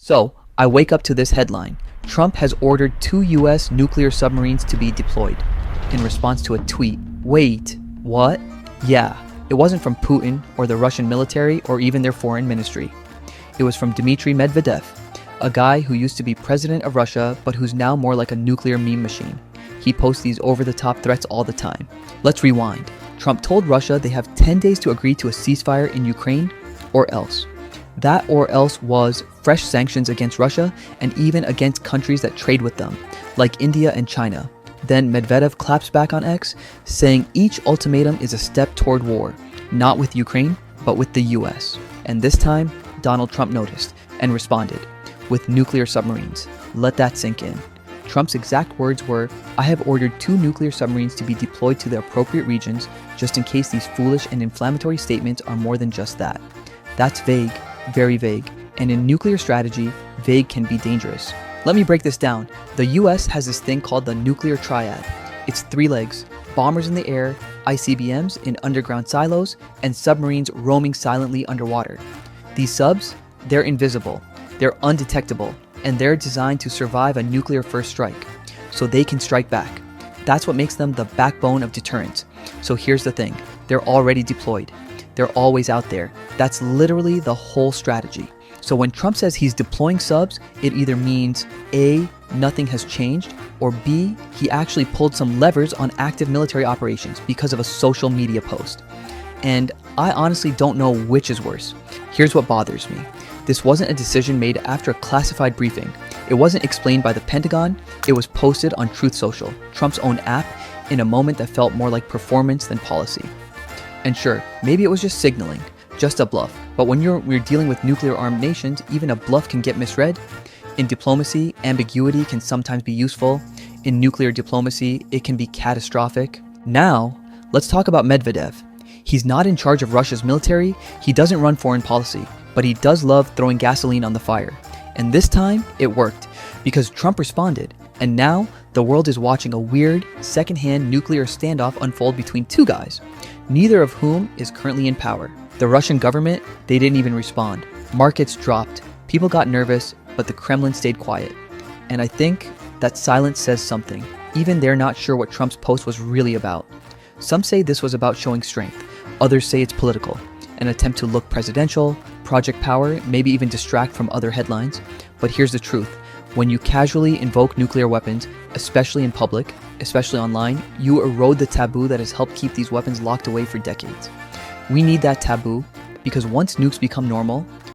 So, I wake up to this headline. Trump has ordered 2 US nuclear submarines to be deployed. In response to a tweet. Wait, what? Yeah, it wasn't from Putin or the Russian military or even their foreign ministry. It was from Dmitry Medvedev, a guy who used to be president of Russia but who's now more like a nuclear meme machine. He posts these over-the-top threats all the time. Let's rewind. Trump told Russia they have 10 days to agree to a ceasefire in Ukraine, or else. That or else was fresh sanctions against Russia and even against countries that trade with them, like India and China. Then Medvedev claps back on X, saying each ultimatum is a step toward war, not with Ukraine, but with the US. And this time, Donald Trump noticed and responded with nuclear submarines. Let that sink in. Trump's exact words were, "I have ordered 2 nuclear submarines to be deployed to the appropriate regions just in case these foolish and inflammatory statements are more than just that." That's vague, very vague, and in nuclear strategy, vague can be dangerous. Let me break this down. The US has this thing called the nuclear triad. It's 3 legs: bombers in the air, ICBMs in underground silos, and submarines roaming silently underwater. These subs, they're invisible, they're undetectable, and they're designed to survive a nuclear first strike, so they can strike back. That's what makes them the backbone of deterrence. So here's the thing, they're already deployed. They're always out there. That's literally the whole strategy. So when Trump says he's deploying subs, it either means A, nothing has changed, or B, he actually pulled some levers on active military operations because of a social media post. And I honestly don't know which is worse. Here's what bothers me. This wasn't a decision made after a classified briefing. It wasn't explained by the Pentagon. It was posted on Truth Social, Trump's own app, in a moment that felt more like performance than policy. And sure, maybe it was just signaling, just a bluff. But when we're dealing with nuclear-armed nations, even a bluff can get misread. In diplomacy, ambiguity can sometimes be useful. In nuclear diplomacy, it can be catastrophic. Now, let's talk about Medvedev. He's not in charge of Russia's military, he doesn't run foreign policy, but he does love throwing gasoline on the fire. And this time, it worked, because Trump responded. And now, the world is watching a weird, second-hand nuclear standoff unfold between 2 guys, neither of whom is currently in power. The Russian government, they didn't even respond. Markets dropped, people got nervous, but the Kremlin stayed quiet. And I think that silence says something. Even they're not sure what Trump's post was really about. Some say this was about showing strength, others say it's political, an attempt to look presidential, project power, maybe even distract from other headlines. But here's the truth. When you casually invoke nuclear weapons, especially in public, especially online, you erode the taboo that has helped keep these weapons locked away for decades. We need that taboo because once nukes become normal,